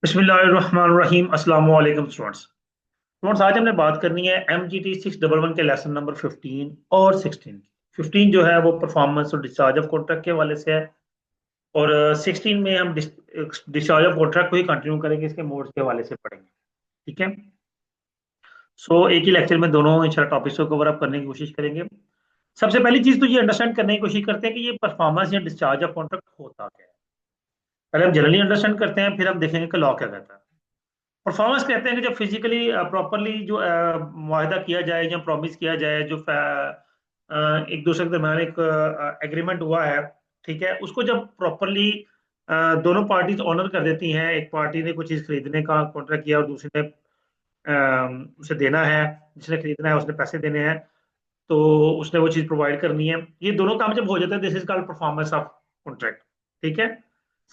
बिस्मिल्लाहिर्रहमानिर्रहीम। अस्सलाम वालेकुम स्टूडेंट्स। आज हमने बात करनी है MGT 611 के लेसन नंबर 15 और 16 की। 15 जो है वो परफॉर्मेंस और डिस्चार्ज ऑफ कॉन्ट्रैक्ट के हवाले से है, और 16 में हम डिस्चार्ज ऑफ कॉन्ट्रैक्ट को ही कंटिन्यू करेंगे, इसके मोड्स के हवाले से पढ़ेंगे। ठीक है। एक ही लेक्चर में दोनों इंशाल्लाह टॉपिक्स को कवर अप करने की कोशिश करेंगे। सबसे पहली चीज तो ये अंडरस्टैंड करने की कोशिश करते हैं कि ये परफॉर्मेंस या डिस्चार्ज ऑफ कॉन्ट्रैक्ट होता क्या है। पहले हम जनरली अंडरस्टैंड करते हैं, फिर हम देखेंगे कि लॉ क्या कहता है। परफॉर्मेंस कहते हैं कि जब फिजिकली प्रॉपरली जो मुआहदा किया जाए या प्रॉमिस किया जाए, जो एक दूसरे के दरमियान एक एग्रीमेंट हुआ है, ठीक है, उसको जब प्रॉपरली दोनों पार्टीज ऑनर कर देती हैं। एक पार्टी ने कुछ चीज खरीदने का कॉन्ट्रैक्ट किया और दूसरी ने उसे देना है, जिसने खरीदना है उसने पैसे देने हैं, तो उसने वो चीज प्रोवाइड करनी है। ये दोनों काम जब हो जाते हैं, this is called performance of contract. ठीक है।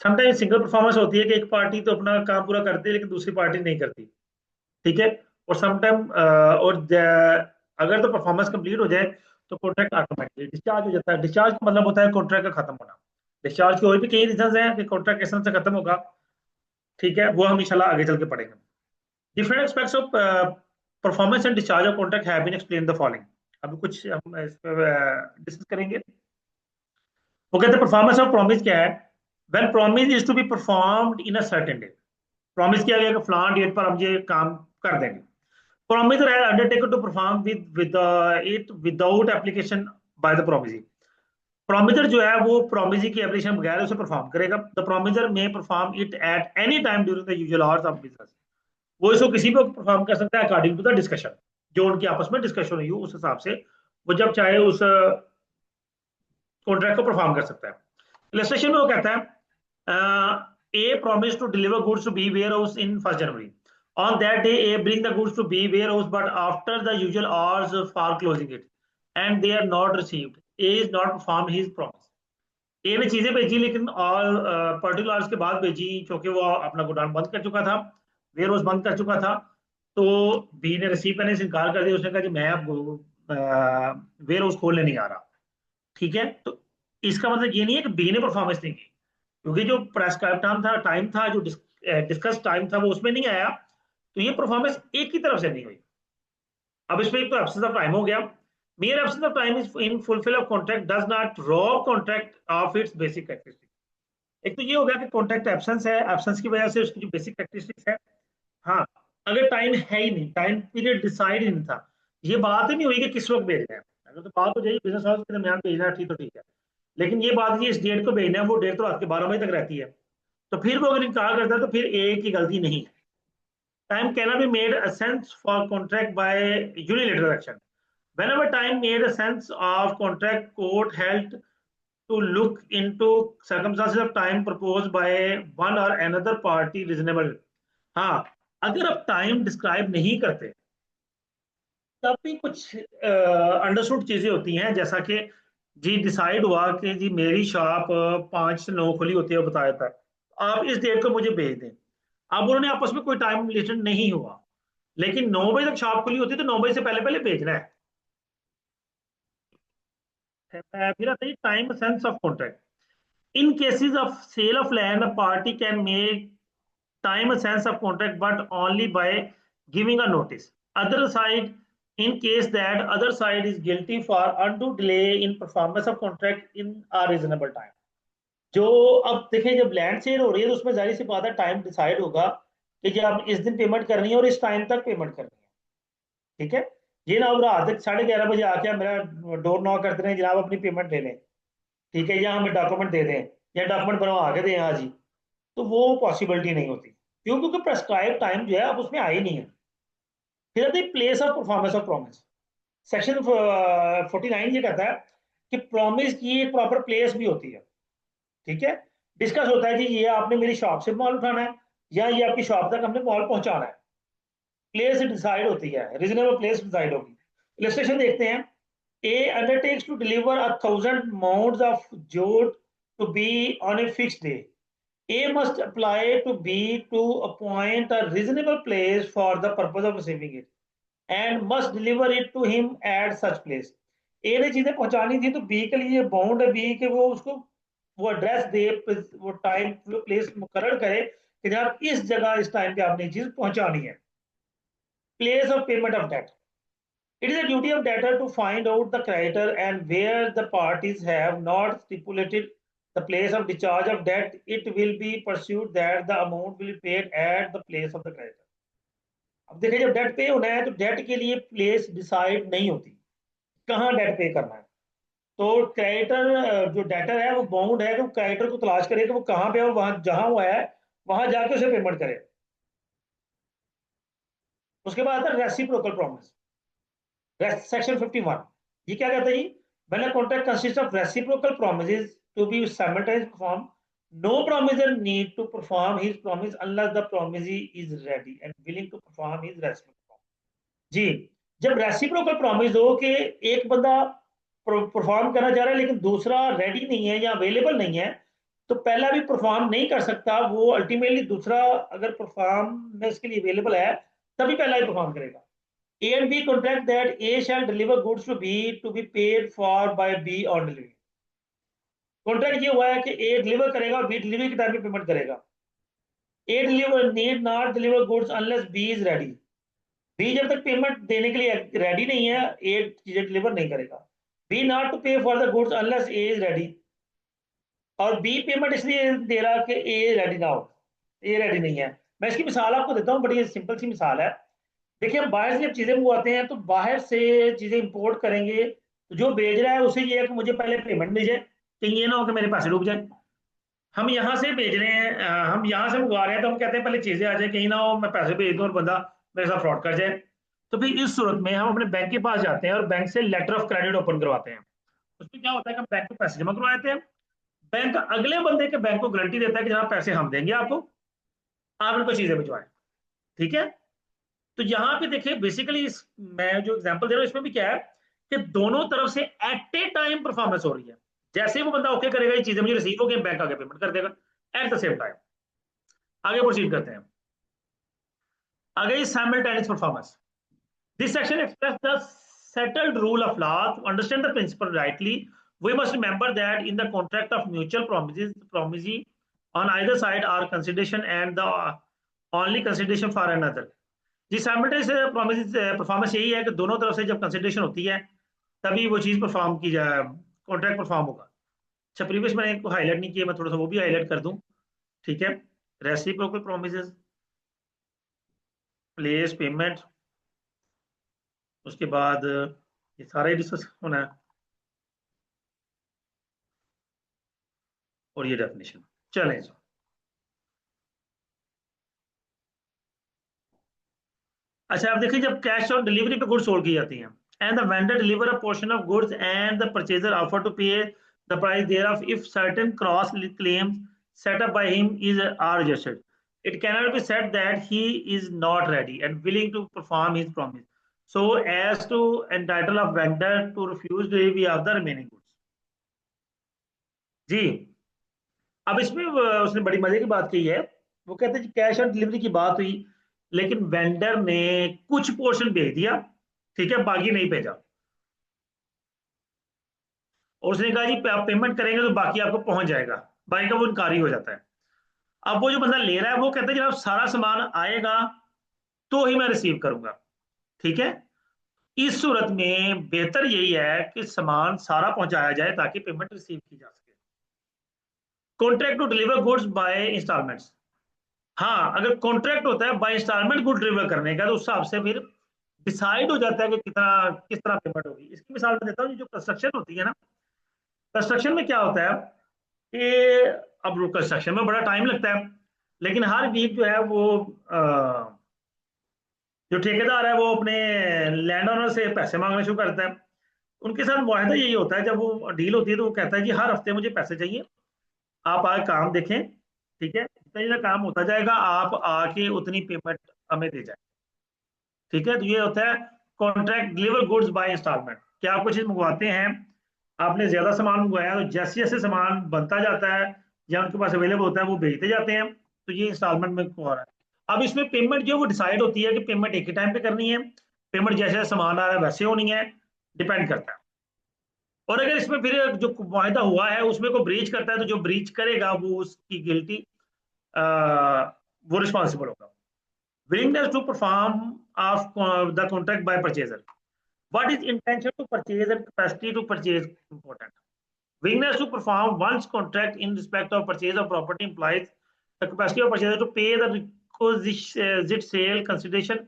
समटाइम सिंगल परफॉर्मेंस होती है कि एक पार्टी तो अपना काम पूरा करती है लेकिन दूसरी पार्टी नहीं करती। ठीक है। और समटाइम अगर तो परफॉर्मेंस कंप्लीट हो जाए तो कॉन्ट्रैक्ट ऑटोमेटिकली डिस्चार्ज हो जाता है। डिस्चार्ज का मतलब होता है कॉन्ट्रैक्ट का खत्म होना। डिस्चार्ज के और भी कई रीजन हैं कि कॉन्ट्रैक्ट किस तरह से खत्म होगा। ठीक है, वो हम इंशाल्लाह आगे चल के पढ़ेंगे। Different aspects of performance and discharge of contract have been explain the following. अभी कुछ हम इस पर डिस्कस करेंगे। वो कहते हैं परफॉर्मेंस ऑफ प्रॉमिस क्या है। When promise is to be performed in a certain day. Promise किया गया कि फलां डेट पर हम ये काम कर देंगे। Promiser had undertaken to perform with it without application by the promisee. Promiser जो है वो promisee की एप्लीकेशन बगैर उसे परफॉर्म करेगा। The promiser may perform it at any time during the usual hours of business. वो इसको किसी पे परफॉर्म कर सकता है अकॉर्डिंग टू द डिस्कशन, जो उनकी आपस में डिस्कशन हुई हो उस हिसाब से वो जब चाहे उस कॉन्ट्रैक्ट को परफॉर्म कर सकता है। इलस्ट्रेशन में वो कहता है A promised to deliver goods to B warehouse in 1st January. On that day, A bring the goods to B warehouse, but after the usual hours for closing it, and they are not received. A is not performed his promise. A ने चीजें भेजी लेकिन all particular hours के बाद भेजी, क्योंकि वो अपना गोडाउन बंद कर चुका था, वेयर हाउस बंद कर चुका था। तो बी ने रिसीव करने से इनकार कर दिया। उसने कहा कि मैं अब वेयर हाउस खोलने नहीं आ रहा। ठीक है। तो इसका मतलब ये नहीं है कि बी ने परफॉर्मेंस नहीं की, क्योंकि जो प्रेस्क्राइब टाइम था जो डिस्कस टाइम था वो उसमें नहीं आया, तो ये परफॉर्मेंस एक ही तरफ से नहीं हुई। अब इसमें एक तो एब्सेंस ऑफ टाइम हो गया। mere absence of time is in fulfill of contract does not rob contract of its basic characteristics। एक तो ये हो गया कि कॉन्ट्रैक्ट एब्सेंस है, एब्सेंस की वजह से उसकी जो बेसिक कैरेक्टरिस्टिक्स है। हाँ, अगर टाइम है ही नहीं, टाइम पीरियड डिसाइड ही नहीं था, ये बात ही नहीं हुई कि किस वक्त भेजना है। अगर तो बात हो जाएगी बिजनेस हाउस के दरमियान भेजना है, ठीक तो ठीक है, लेकिन ये बात, ये इस डेट को भेजना है, वो डेट तो रात के 12 बजे तक रहती है, तो फिर वो अगर इनकार करता है तो फिर एक की गलती नहीं है। Time can be made a sense for contract by unilateral action. whenever time made a sense of contract, court held to look into circumstances of time proposed by one or another party reasonable। हाँ, अगर आप time describe नहीं करते तब भी कुछ understood चीजें होती हैं, जैसा कि जी डिसाइड हुआ कि जी मेरी शॉप 5 से 9 खुली होती है, बताया था, आप इस डेट को मुझे भेज दें। अब उन्होंने आपस में कोई टाइम रिलेशन नहीं हुआ, लेकिन 9 बजे तक शॉप खुली होती है, तो 9 बजे से पहले पहले भेजना है। फिर आता है time sense of contract. In cases of sale of land, a party can make time a sense of contract but only by giving a notice other side, in case that other side is guilty for undue delay in performance of contract in a reasonable time। जो अब देखें, जब land cell हो रही है तो उसमें जाहिर सी बात है टाइम डिसाइड होगा कि जब आप इस दिन पेमेंट करनी है और इस टाइम तक पेमेंट करनी है। ठीक है। ये ना अब रात तक 11:30 बजे आके आप मेरा डोर नॉक करते रहे, जनाब अपनी पेमेंट ले लें, ठीक है, या हमें डॉक्यूमेंट दे दें या डॉक्यूमेंट बनवा के दें आज ही, तो वो पॉसिबिलिटी नहीं होती। क्यों? क्योंकि प्रेस्क्राइब टाइम जो है अब उसमें आ ही नहीं है। फिर आती है place of performance of promise. Section 49 ये कहता है कि प्रॉमिस की एक प्रॉपर प्लेस भी होती है। ठीक है। डिस्कस होता है कि ये आपने मेरी शॉप से माल उठाना है या ये आपकी शॉप तक हमने माल पहुंचाना है। प्लेस डिसाइड होती है, रीजनेबल प्लेस डिसाइड होगी। इलस्ट्रेशन देखते हैं। A undertakes to deliver 1,000 mounds of jute to be on a fixed day। A must apply to B to appoint a reasonable place for the purpose of receiving it and must deliver it to him at such place। A ने चीजें पहुंचानी थी तो B के लिए bound है, B के वो उसको वो एड्रेस दे, वो टाइम प्लेस मुकर्रर करे कि जनाब इस जगह इस टाइम पे आपने चीज पहुंचानी है। Place of payment of date, it is a duty of debtor to find out the creditor, and where the parties have not stipulated the place of discharge of debt, it will be pursued that the amount will be paid at the place of the creditor। अब देखिए जब date पे होना है तो date के लिए place decide नहीं होती, कहाँ डेट पे करना है। तो क्रेडिटर जो डेटर है वो बाउंड है कि वो क्रेडिटर को तलाश करे कि वो कहाँ पे है, वहां जहां वो है वहां जाके उसे पेमेंट करे। उसके बाद आता है रेसिप्रोकल प्रॉमिस, सेक्शन 51। ये क्या कहता है जी? When a contract consists of reciprocal promises to be simultaneously performed, no promiser need to perform his promise unless the promisee is ready and willing to perform his reciprocal promise। जी, जब reciprocal promise हो कि एक बंदा perform करना चाह रहा है लेकिन दूसरा रेडी नहीं है या अवेलेबल नहीं है, तो पहला भी परफॉर्म नहीं कर सकता, वो अल्टीमेटली दूसरा अगर परफॉर्मेंस के लिए अवेलेबल है तभी पहला ही परफॉर्म करेगा। A and B contract that A shall deliver goods to be paid for by B on delivery। Contract ये हुआ है कि A डिलीवर करेगा और B डिलीवरी के टाइम पे पेमेंट करेगा। A deliver need not deliver goods unless B is ready। B जब तक पेमेंट देने के लिए रेडी नहीं है A चीजें डिलीवर नहीं करेगा। B not to pay for the goods unless A is ready। और B पेमेंट इसलिए दे रहा कि A रेडी ना हो, A रेडी नहीं है। मैं इसकी मिसाल आपको देता हूँ, बड़ी सिंपल सी मिसाल है। देखिए हम बाहर से जब चीजें मंगवाते हैं तो बाहर से चीजें इंपोर्ट करेंगे तो जो भेज रहा है उसे ये है कि मुझे पहले पेमेंट मिल जाए, कहीं ये ना हो कि मेरे पैसे डूब जाए। हम यहाँ से भेज रहे हैं, हम यहाँ से मंगवा रहे हैं तो हम कहते हैं पहले चीजें आ जाए, कहीं ना हो मैं पैसे भेज दूं और बंदा मेरे साथ फ्रॉड कर जाए। तो फिर इस सूरत में हम अपने बैंक के पास जाते हैं और बैंक से लेटर ऑफ क्रेडिट ओपन करवाते हैं। उसमें क्या होता है कि हम बैंक को पैसे जमा करवा देते हैं, बैंक अगले बंदे के बैंक को गारंटी देता है कि जनाब पैसे हम देंगे आपको, आप इनको चीजें भिजवाएं। ठीक है, तो यहाँ पे देखिए बेसिकली मैं जो एग्जांपल दे रहा हूँ इसमें भी क्या है कि दोनों तरफ से एट ए टाइम परफॉर्मेंस हो रही है। जैसे ही वो बंदा ओके करेगा ये चीजें मुझे रिसीव हो गई, बैंक आगे पेमेंट कर देगा एट द सेम टाइम। आगे प्रोसीड करते हैं। आगे simultaneous performance. This section express the settled rule of law. To understand the principle rightly, we must remember that in the contract of mutual promisee on either side are consideration and the only consideration for another। जी simultaneous promise performance यही है कि दोनों तरफ से जब consideration होती है तभी वो चीज परफॉर्म की जाए, कॉन्ट्रैक्ट परफॉर्म होगा। अच्छा प्रीवियस मैंने इनको हाईलाइट नहीं किया, मैं थोड़ा सा वो भी हाईलाइट कर दूं। ठीक है, रेसिप्रोकल प्रॉमिसेस, प्लेस पेमेंट, उसके बाद ये सारा ही डिस्कस होना है और ये डेफिनेशन। चलें जी। अच्छा आप देखिए जब कैश ऑन डिलीवरी पे गुड्स सोल्ड की जाती हैं and the vendor deliver a portion of goods and the purchaser offer to pay the price thereof if certain cross claims set up by him is are registered, it cannot be said that he is not ready and willing to perform his promise so as to entitle a vendor to refuse delivery of the remaining goods। जी, अब इसमें उसने बड़ी मजे की बात कही है। वो कहते हैं कैश ऑन डिलीवरी की बात हुई लेकिन वेंडर ने कुछ पोर्शन भेज दिया, ठीक है, बाकी नहीं भेजा, और उसने कहा जी आप पेमेंट करेंगे तो बाकी आपको पहुंच जाएगा, बाकी का वो इनकारी हो जाता है। अब वो जो बंदा ले रहा है वो कहता है जनाब सारा सामान आएगा तो ही मैं रिसीव करूंगा। ठीक है, इस सूरत में बेहतर यही है कि सामान सारा पहुंचाया जाए ताकि पेमेंट रिसीव की जा सके। Contract to deliver goods by installments. हाँ अगर कॉन्ट्रैक्ट होता है बाय इंस्टॉलमेंट गुड डिलीवर करने का तो उस हिसाब से फिर डिसाइड हो जाता है कि कितना किस तरह पेमेंट होगी। इसकी मिसाल मैं देता हूँ, जो कंस्ट्रक्शन होती है ना, कंस्ट्रक्शन में क्या होता है कि अब कंस्ट्रक्शन में बड़ा टाइम लगता है लेकिन हर वीक जो है वो जो ठेकेदार है वो अपने लैंड ओनर से पैसे मांगना शुरू करता है। उनके साथ मुआहदा यही होता है, जब वो डील होती है तो वो कहता है जी हर हफ्ते मुझे पैसे चाहिए, आप आगे काम देखें, ठीक है, जितना जितना काम होता जाएगा आप आके उतनी पेमेंट हमें दे जाए। ठीक है, तो ये होता है contract deliver goods by installment. क्या आप कुछ चीज मंगवाते हैं, आपने ज्यादा सामान मंगवाया तो जैसे जैसे सामान बनता जाता है या उनके पास अवेलेबल होता है वो भेजते जाते हैं, तो ये इंस्टॉलमेंट में हो रहा है। अब इसमें पेमेंट जो वो डिसाइड होती है कि पेमेंट एक ही टाइम पे करनी है, पेमेंट जैसे जैसे सामान आ रहा है वैसे होनी है, डिपेंड करता है। और अगर इसमें फिर जो मुआहदा हुआ है उसमें कोई ब्रीच करता है तो जो ब्रीच करेगा वो उसकी गिल्टी वो रिस्पॉन्सिबल होगा। willingness to perform of the contract by purchaser. What is intention to purchase and capacity to purchase important? Willingness to perform one's contract in respect of purchase of property implies the capacity of purchaser to pay the requisite sale consideration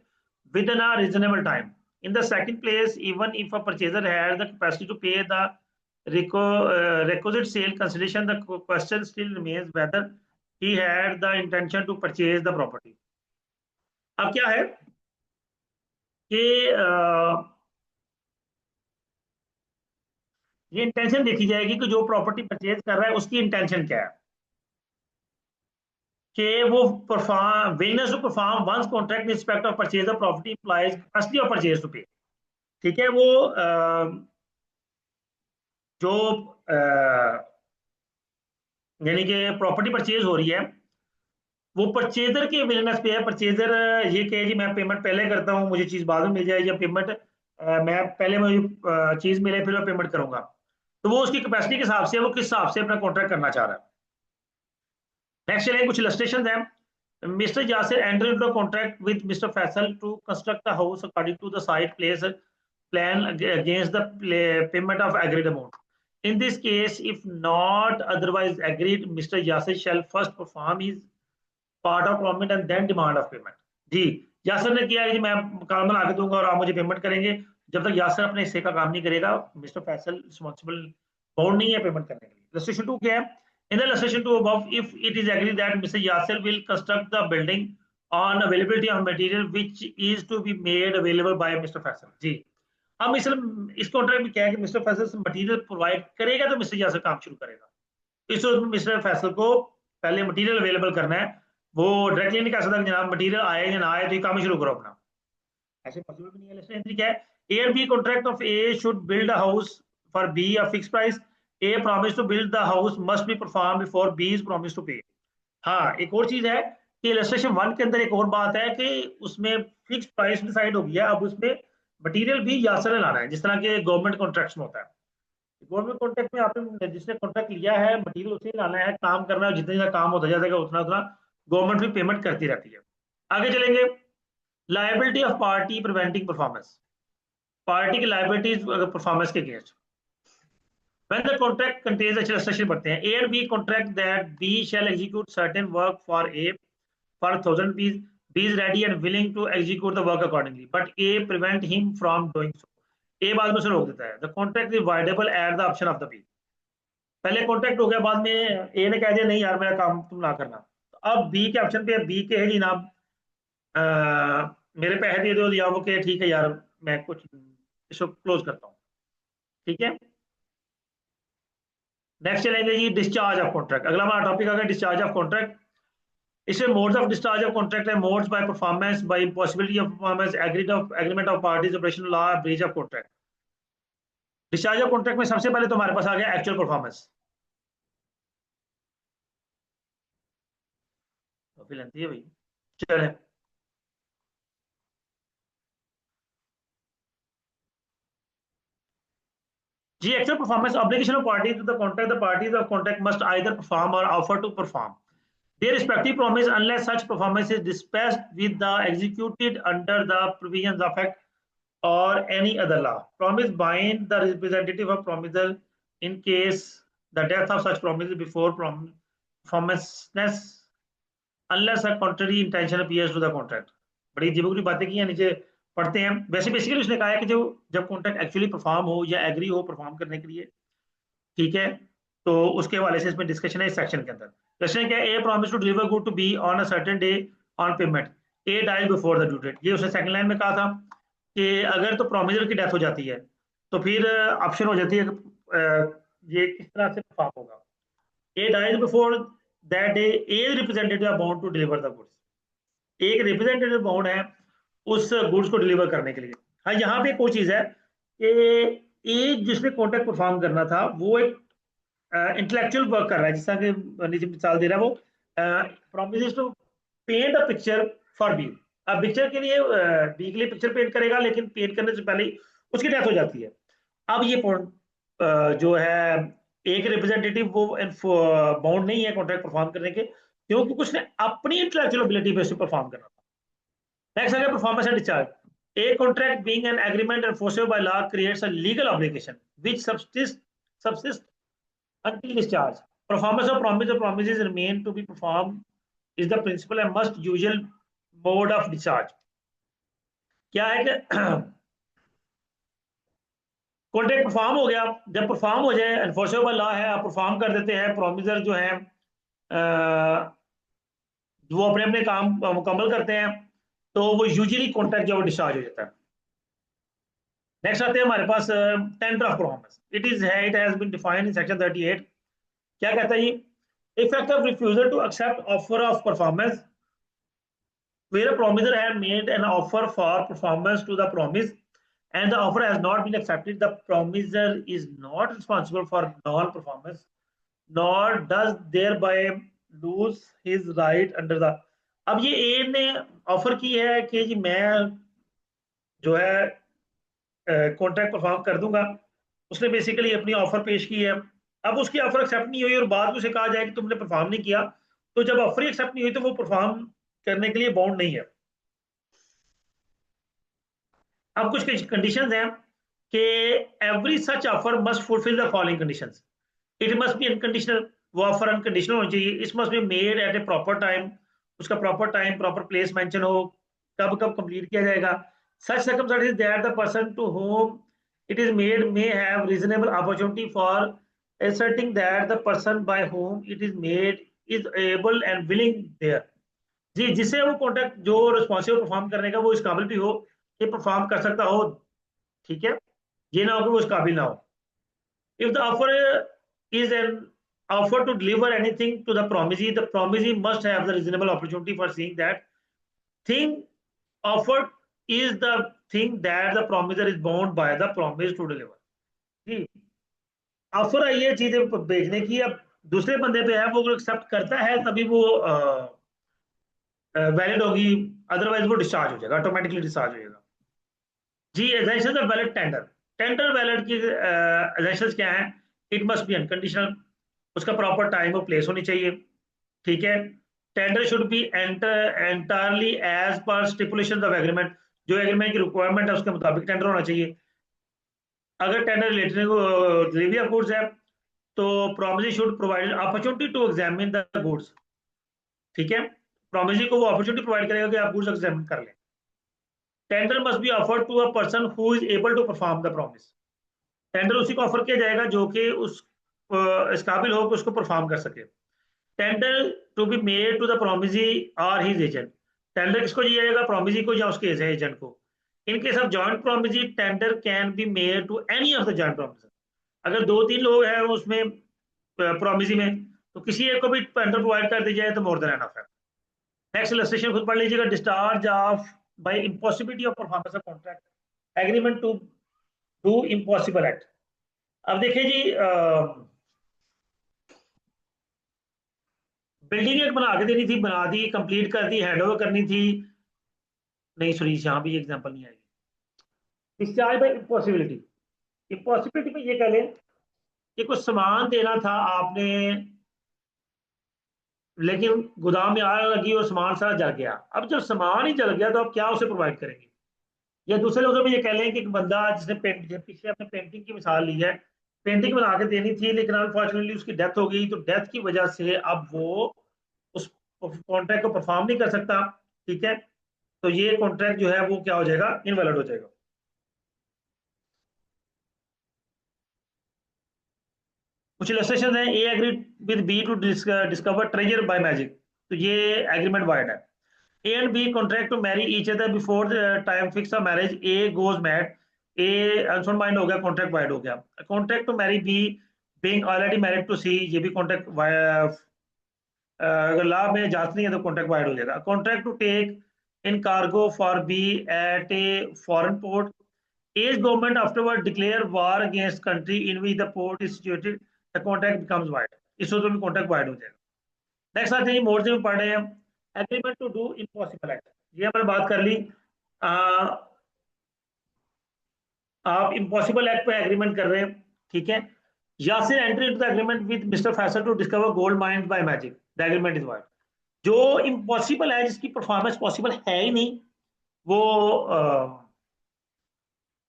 within a reasonable time. In the second place, even if a purchaser has the capacity to pay the requisite sale consideration, the question still remains whether he had the intention to purchase the property. अब क्या है कि ये intention देखी जाएगी कि जो property purchase कर रहा है उसकी इंटेंशन क्या है, कि वो perform willingness to perform once contract in respect of purchase of property implies capacity of purchase to pay. ठीक है, वो जो यानी कि प्रॉपर्टी परचेज हो रही है वो परचेजर के विलनेस पे है। परचेजर ये कहे जी मैं पेमेंट पहले करता हूँ, मुझे चीज बाद में मिल जाए, या पेमेंट मैं पहले मुझे चीज मिले फिर मैं पेमेंट करूंगा, तो वो उसकी कैपेसिटी के हिसाब से वो किस हिसाब से अपना कॉन्ट्रैक्ट करना चाह रहा है। नेक्स्ट चलिए कुछ इलस्ट्रेशंस हैं। Mr. Yasir entered into a contract with Mr. Faisal to construct a house according to the site place plan against the payment of agreed amount. In this case, if not otherwise agreed, Mr. Yasir shall first perform his part of commitment and then demand of payment. जी, यासर ने किया है कि मैं मकान बना के दूंगा और आप मुझे पेमेंट करेंगे। जब तक यासर अपने हिस्से का काम नहीं करेगा, मिस्टर फैसल रिस्पॉन्सिबल बाउंड नहीं है पेमेंट करने के लिए। इलस्ट्रेशन 2 क्या है? In the illustration 2 above, if it is agreed that Mr. Yasser will construct the building on availability of material which is to be made available by Mr. Faisal. जी, अब इस contract में क्या है कि मिस्टर फैसल से material provide करेगा तो mister यासर काम शुरू करेगा। इस मिस्टर फैसल को पहले मटेरियल अवेलेबल करना है, वो डायरेक्टली नहीं कह सकता कि जनाब मटेरियल आए या ना आए तो ये काम शुरू करो अपना, ऐसे पॉसिबल भी नहीं है। इलस्ट्रेशन क्या है? A and B contract of A should build a house for B a fix price. A promise to build the house must be performed before B is promised to pay. हाँ, एक और चीज है कि illustration 1 के अंदर एक और बात है कि उसमें फिक्स प्राइस डिसाइड हो गया, अब उसमें मटेरियल भी यासर ने लाना है, जिस तरह के गवर्नमेंट कॉन्ट्रैक्ट्स में होता है। गवर्नमेंट कॉन्ट्रैक्ट में आपने जिसने कॉन्ट्रैक्ट लिया है मटेरियल उसे लाना है, काम करना है, जितना काम होता जाएगा उतना उतना गवर्नमेंट भी पेमेंट करती रहती है। आगे चलेंगे, liability of party preventing performance. Party की लायबिलिटीज परफॉर्मेंस के against. When the contract contains a illustration बढ़ते हैं, A and B contract that B shall execute certain work for A for 1,000 rupees. B is ready and willing to execute the work accordingly, but A prevent him from doing so. A बाद में उसे रोक देता है। The contract is voidable at the option of the B. पहले contract हो गया, बाद में A ने कह दिया नहीं यार मेरा काम तुम ना करना, तो अब B के ऑप्शन पे B के है जी जनाब मेरे पैसे दे दो, या वो कहे ठीक है यार मैं कुछ इसको क्लोज करता हूँ। ठीक है, नेक्स्ट चलेंगे जी डिस्चार्ज ऑफ कॉन्ट्रैक्ट। अगला हमारा टॉपिक आ गया डिस्चार्ज ऑफ कॉन्ट्रैक्ट। इसमें modes of discharge of contract है, modes by performance, by impossibility of performance, agreement of parties, operation law, breach of contract. Discharge of contract में सबसे पहले तो हमारे पास आ गया एक्चुअल परफॉर्मेंस। काफी लेंथी है भाई, चले जी। Actual performance obligation of party to the contract, the parties of contract must either perform और offer to perform their respective promise unless such performance is dispensed with the executed under the provisions of act or any other law. Promise bind the representative of promiser in case the death of such promise before performance unless a contrary intention appears to the contract. बड़ी अजीब बातें की हैं, नीचे पढ़ते हैं। वैसे basically उसने कहा है कि जो जब कॉन्ट्रैक्ट एक्चुअली परफॉर्म हो या एग्री हो परफॉर्म करने के लिए, ठीक है, तो उसके हवाले से इसमें डिस्कशन है इस सेक्शन के अंदर। क्वेश्चन क्या है? A promise to deliver good to be on a certain day on payment, A dies before the due date. ये उसने सेकंड लाइन में कहा था कि अगर तो प्रॉमिसर की डेथ हो जाती है तो फिर ऑप्शन हो जाती है ये किस तरह से परफॉर्म होगा। A dies before that day, A representative are bound to deliver the goods. एक रिप्रेजेंटेटिव बाउंड है उस गुड्स को डिलीवर करने के लिए। हाँ, यहाँ पे कोई चीज है कि एक जिसने कॉन्ट्रैक्ट परफॉर्म करना था वो एक इंटेलेक्चुअल वर्क कर रहा है, जिस तरह के नीचे मिसाल दे रहा है वो promise to paint a picture for B. अब पिक्चर के लिए बी के लिए पिक्चर पेंट करेगा, लेकिन पेंट करने से पहले ही उसकी डेथ हो जाती है। अब ये जो है एक रिप्रेजेंटेटिव वो बाउंड नहीं है कॉन्ट्रैक्ट परफॉर्म करने के, क्योंकि उसने अपनी इंटेलेक्चुअल एबिलिटी पे उसे परफॉर्म करना था। नेक्स्ट है performance and discharge. A contract being an agreement enforceable by law creates a legal obligation which subsist until discharge. Performance of promise or promises remain to be performed is the principal and most usual mode of discharge. क्या है कि contract perform हो गया, जब perform हो जाए enforceable law है, आप परफॉर्म कर देते हैं, प्रोमिसर जो है वो अपने अपने काम मुकम्मल करते हैं, तो वो यूजुअली कॉन्ट्रैक्ट जो डिस्चार्ज हो जाता है। नेक्स्ट आते हैं हमारे पास tender of performance. It has been defined in section 38। क्या कहता है ये? Effect of refusal to accept offer of performance where a promiser had made an offer for performance to the promise and the offer has not been accepted, the promiser is not responsible for non-performance, nor does thereby lose his right under the। अब ये ए ने offer की है कि जी मैं जो है contract perform कर दूंगा, उसने बेसिकली अपनी ऑफर पेश की है। अब उसकी ऑफर एक्सेप्ट नहीं हुई और बाद में उसे कहा जाए कि तुमने परफॉर्म नहीं किया, तो जब ऑफर ही एक्सेप्ट नहीं हुई तो वो परफॉर्म करने के लिए बाउंड नहीं है। अब कुछ कंडीशंस हैं कि every such offer must fulfil the following conditions. It must be unconditional, वो ऑफर अनकंडीशनल होनी चाहिए। It must be made at a proper time, उसका proper time proper place mention हो, कब कब कंप्लीट किया जाएगा। Such circumstances that the person to whom it is made may have reasonable opportunity for asserting that the person by whom it is made is able and willing there। जी, जिससे वो contract जो responsible perform करने का वो इस काबिल भी हो कि परफॉर्म कर सकता हो, ठीक है, ये ना हो कि वो इस काबिल ना हो। If the offer is an offer to deliver anything to the promisee must have the reasonable opportunity for seeing that thing offered is the thing that the promiser is bound by the promise to deliver। जी, offer आई है चीजें बेचने की, अब दूसरे बंदे पे है, वो एक्सेप्ट करता है तभी वो वैलिड होगी, अदरवाइज वो डिस्चार्ज हो जाएगा, ऑटोमेटिकली डिस्चार्ज हो जाएगा। जी, एजेंशन of valid tender. Tender valid की एजेंशन क्या है? इट मस्ट बी अनकंडीशनल, उसका प्रॉपर टाइम और प्लेस होनी चाहिए, ठीक है। Tender should be entirely as per stipulation of agreement, जो एग्रीमेंट की रिक्वायरमेंट है उसके मुताबिक टेंडर होना चाहिए। अगर tender related delivery of goods है तो promisee should provide opportunity to examine the goods, ठीक है। प्रोमिसी को वो अपॉर्चुनिटी प्रोवाइड करेगा कि आप गुड्स एग्जामिन कर लें। Tender must be offered to a person who is able to perform the promise. Tender उसी को ऑफर किया जाएगा जो कि उस इस काबिल हो कि उसको परफॉर्म कर सके। Tender to be made to the promisee और हिज एजेंट। टेंडर किसको दिया जाएगा? प्रोमिसी को या उसके एजेंट को। In case of joint promisee tender can be made to any of the joint promisee. अगर दो तीन लोग हैं उसमें प्रोमिसी में, तो किसी एक को भी टेंडर प्रोवाइड कर दी जाए तो मोर देन एनफ है। नेक्स्ट इलस्ट्रेशन खुद पढ़ लीजिएगा। Discharge of by impossibility of performance of contract agreement to do impossible act. अब देखिए जी, बिल्डिंग एक बना के देनी थी, बना दी, कंप्लीट कर दी, हैंड ओवर करनी थी, नहीं सॉरी यहाँ भी एग्जांपल नहीं आएगी। डिस्चार्ज बाय इम्पॉसिबिलिटी, इम्पॉसिबिलिटी में ये कह लें कि कुछ सामान देना था आपने, लेकिन गोदाम में आग लगी और सामान सारा जल गया। अब जब सामान ही जल गया तो आप क्या उसे प्रोवाइड करेंगे? या दूसरे लोगों में ये कह लें कि एक बंदा जिसने पीछे अपने पेंटिंग की मिसाल ली है, पेंटिंग बना के देनी थी लेकिन अनफॉर्चुनेटली उसकी डेथ हो गई, तो डेथ की वजह से अब वो उस कॉन्ट्रैक्ट को परफॉर्म नहीं कर सकता, ठीक है। तो ये कॉन्ट्रैक्ट जो है वो क्या हो जाएगा? इनवैलिड हो जाएगा। कुछ इलस्ट्रेशन है। A agreed with B to discover treasure by magic, तो ये एग्रीमेंट वाइड है। A and B contract to marry each other before time fix of marriage. A goes mad, A unsound mind हो गया, contract void हो गया। Contract to marry B being already married to C, ये भी contract, अगर law में जांच नहीं है तो कॉन्ट्रैक्ट वाइड हो जाएगा। Contract to take in cargo for B at a foreign port. Is government afterward declare war against country in which the port is situated, the contract becomes void। इस सूत्र में कॉन्ट्रैक्ट वाइड हो जाएगा। Next आते हैं मोर्जे में पढ़ रहे हैं agreement to do impossible act. ये हमने बात कर ली। आ, आप इम्पॉसिबल एक्ट पे एग्रीमेंट कर रहे हैं, ठीक है। Yasir entry into the agreement with mister Faisal to discover gold mines by magic, the agreement is void. जो इम्पॉसिबल है, जिसकी परफॉर्मेंस पॉसिबल है ही नहीं, वो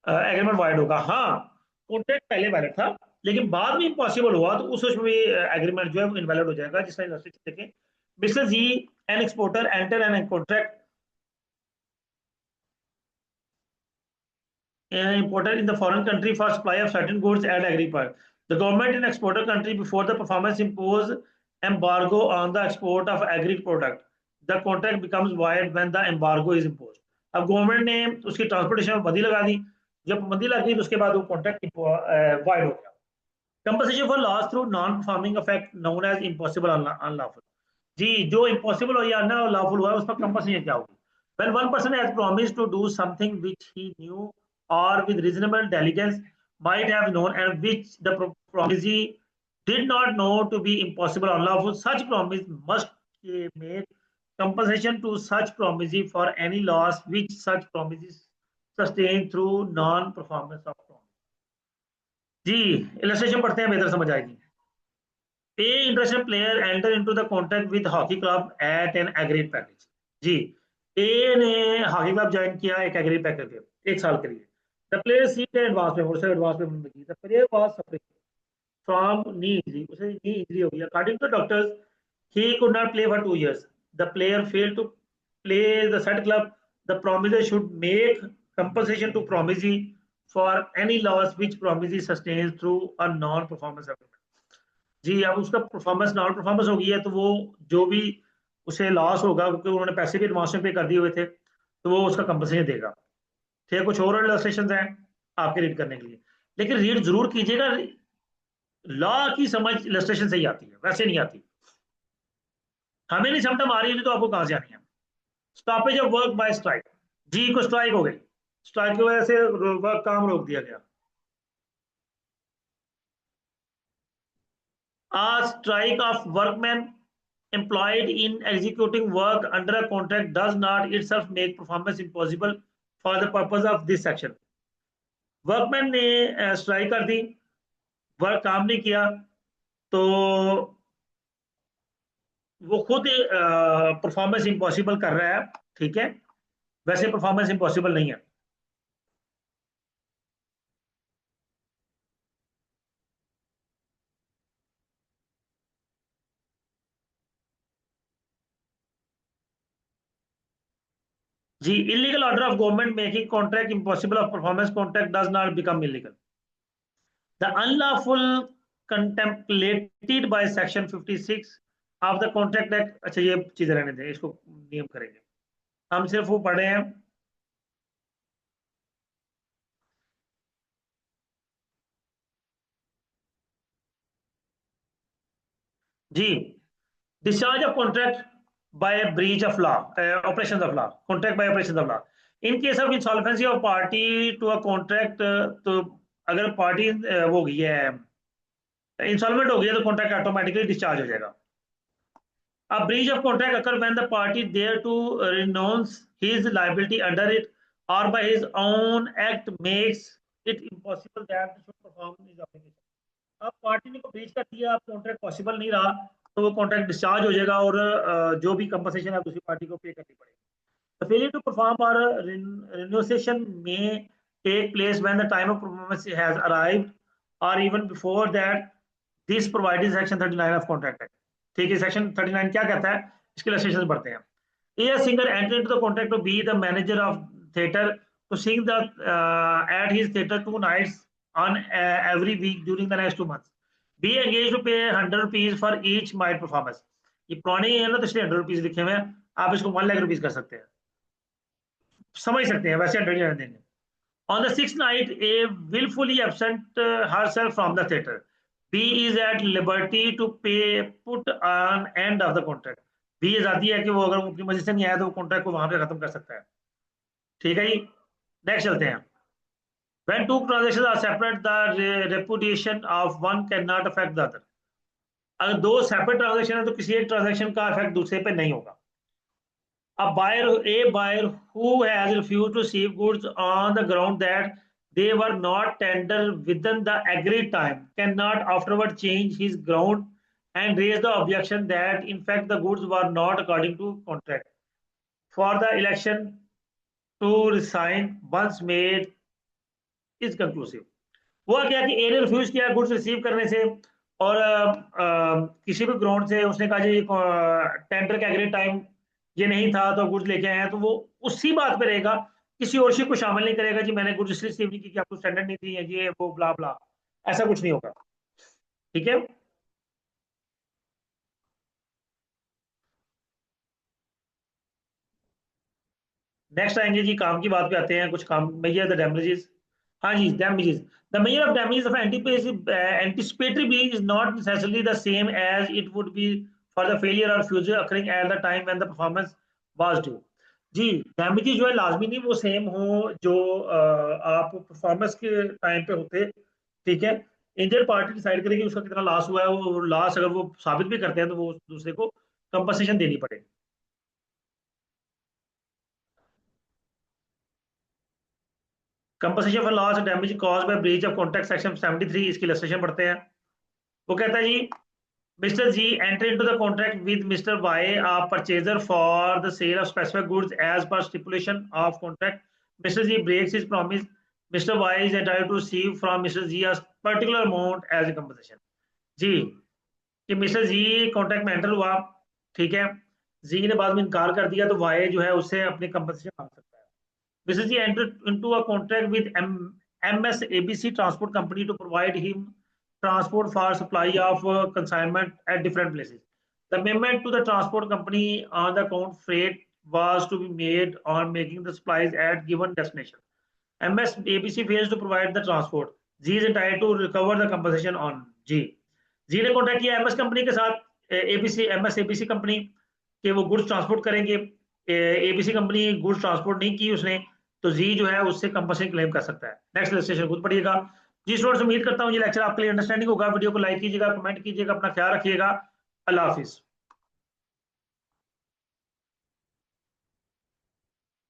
एग्रीमेंट वाइड होगा। हाँ, कॉन्ट्रैक्ट पहले वैलिड था, लेकिन बाद में इम्पॉसिबल हुआ तो उसमें भी एग्रीमेंट जो है वो इनवैलिड हो जाएगा। जिसका इंडस्ट्री देखें, mister G, an exporter enter an contract imported in the foreign country for supply of certain goods and agri part. The government in exporter country before the performance impose embargo on the export of agri product. The contract becomes void when the embargo is imposed. अब government ने उसकी transportation में बंदी लगा दी, जब बंदी लगी तो उसके बाद वो कॉन्ट्रैक्ट वाइड हो गया। Compensation for loss through non performing effect known as impossible unlawful. जी, जो इम्पॉसिबल हो या अनलॉफुल हुआ है उस पर कंपनसेशन क्या होगी? When one person has promised to do something which he knew or with reasonable diligence might have known and which the promisee did not know to be impossible or unlawful, such promise must make compensation to such promisee for any loss which such promises sustain through non-performance of promise. जी, illustration पढ़ते हैं, बेहतर समझ आएगी। A interested player enter into the contract with hockey club at an agreed package. जी, ए ने hockey club join किया एक agree package के 1 साल के लिए। द प्लेयर सीट एडवांस में, उसे एडवांस में मिली। The player was suffering from knee injury, उसे नी इंजरी हो गई। According to doctors he could not play for 2 years. The player failed to play the set club. The promiser should make compensation to promisee for any loss which promisee sustains through a non performance agreement. जी, अब उसका performance non performance हो गई है, तो वो जो भी उसे लॉस होगा, क्योंकि उन्होंने पैसे भी एडवांस में पे कर दिए हुए थे, तो वो उसका कंपनसेशन देगा। ठीक है, कुछ और इलस्ट्रेशन हैं आपके रीड करने के लिए, लेकिन रीड जरूर कीजिएगा। लॉ की समझ इलस्ट्रेशन से ही आती है, वैसे नहीं आती। हमें नहीं समझ आ रही है तो आपको कहां से आनी है? Stoppage of work by strike. जी को स्ट्राइक हो गई, स्ट्राइक की वजह से वर्क काम रोक दिया गया। A strike of workmen employed in executing work under a contract does not itself make performance impossible for the purpose of this section. Workman ने स्ट्राइक कर दी, वर्क काम नहीं किया, तो वो खुद परफॉर्मेंस इंपॉसिबल कर रहा है। ठीक है, वैसे परफॉर्मेंस इंपॉसिबल नहीं है। जी, illegal order of government making contract impossible of performance contract does not become illegal. The unlawful contemplated by section 56 of the contract act। अच्छा, ये चीजें रहने दें, इसको नियम करेंगे, हम सिर्फ वो पढ़े हैं। जी, discharge of contract by breach of law, operation of law, contract by operation of law. In case of insolvency of party to a contract, तो अगर पार्टी वो हो गई है, इंसॉल्वेंट हो गई है, तो कॉन्ट्रैक्ट ऑटोमेटिकली डिस्चार्ज हो जाएगा। A breach of contract occurs when the party dare to renounce his liability under it or by his own act makes it impossible that he should perform his obligation। अब party ने को breach कर दिया, अब contract possible नहीं रहा, तो वो कॉन्ट्रैक्ट डिस्चार्ज हो जाएगा और जो भी कंपनसेशन है दूसरी पार्टी को पे करनी पड़ेगी। The failure to perform or renunciation may take place when the time of performance has arrived or even before that। This provided section 39 of contract act. ठीक है, सेक्शन 39 क्या कहता है, इसके इलस्ट्रेशन पढ़ते हैं। A singer enter into the contract to be the manager of theatre to sing the at his theatre 2 nights on every week during the next 2 months। Be engage to pay 100 rupees for each night performance. ये पुराने है ना, तो इसलिए 100 rupees लिखे हुए हैं, आप इसको 1 लाख रुपीज कर सकते हैं, समझ सकते हैं, वैसे 100 रहने देंगे। On the sixth night, A willfully absent herself from the theatre, B is at liberty to put an end of the contract। B आजादी है कि वो अगर अपनी मर्जी से नहीं आया तो वो कॉन्ट्रैक्ट को वहां पे खत्म कर सकता है। ठीक है जी, नेक्स्ट चलते हैं। When two transactions are separate, the repudiation of one cannot affect the other। अगर दो सेपरेट ट्रांजेक्शन है तो किसी एक ट्रांजेक्शन का इफेक्ट दूसरे पे नहीं होगा। A buyer who has refused to receive goods on the ground that they were not tendered within the agreed time cannot afterward change his ground and raised the objection that in fact the goods were not according to contract. For the election to resign once made is conclusive. हुआ क्या कि ए ने refuse किया goods receive करने से, और किसी भी ग्राउंड से उसने कहा जी टेंडर का एग्री टाइम ये नहीं था तो गुड्स लेके आए हैं, तो वो उसी बात पे रहेगा, किसी और चीज को शामिल नहीं करेगा जी मैंने गुड्स रिसीव नहीं की कि आपको स्टैंडर्ड नहीं दी है ये वो ब्ला ब्ला, ऐसा कुछ नहीं होगा। ठीक है। नेक्स्ट आएंगे जी काम की बात पे आते हैं, कुछ काम मेजर द डैमेजेस। हाँ जी damages. The measure of damages of anticipatory breach is not necessarily the same as it would be for the failure और future occurring at the time when the performance was due. जी damages जो है लाजमी नहीं वो same हो जो आप परफॉर्मेंस के टाइम पे होते। ठीक है। इंजर्ड पार्टी डिसाइड करेगी उसका कितना लॉस हुआ है, वो लॉस अगर वो साबित भी करते हैं तो वो दूसरे को कंपनसेशन देनी पड़ेगी। Compensation for loss and damage cause by breach of contract section 73 इसकी इलस्ट्रेशन पढ़ते हैं। वो कहता है जी Mr. G entered into the contract with Mr. Y, a purchaser, for the sale of specific goods as per stipulation of contract. Mr. G breaks his promise. Mr. Y is entitled to receive from Mr. G a particular amount as a compensation. जी कि mister जी contract में enter हुआ, ठीक है, जी ने बाद में इनकार कर दिया तो वाई जो है उससे अपनी कंपनसेशन मांग सकता है। Mister G enter into a contract with MS ABC Transport Company to provide him transport for supply of consignment at different places. The payment to the transport company on the account freight was to be made on making the supplies at given destination. MS ABC fails to provide the transport. G is entitled to recover the compensation on G. जी ने contact किया MS company के साथ, ABC MS ABC company के वो goods transport करेंगे, ABC company goods transport नहीं की उसने, तो जी जो है उससे कंपनसेशन क्लेम कर सकता है। नेक्स्ट रजिस्ट्रेशन खुद पढ़िएगा। जी स्टूडेंट्स उम्मीद करता हूँ ये लेक्चर आपके लिए अंडरस्टैंडिंग होगा। वीडियो को लाइक कीजिएगा, कमेंट कीजिएगा, अपना ख्याल रखिएगा। अल्लाह हाफिज।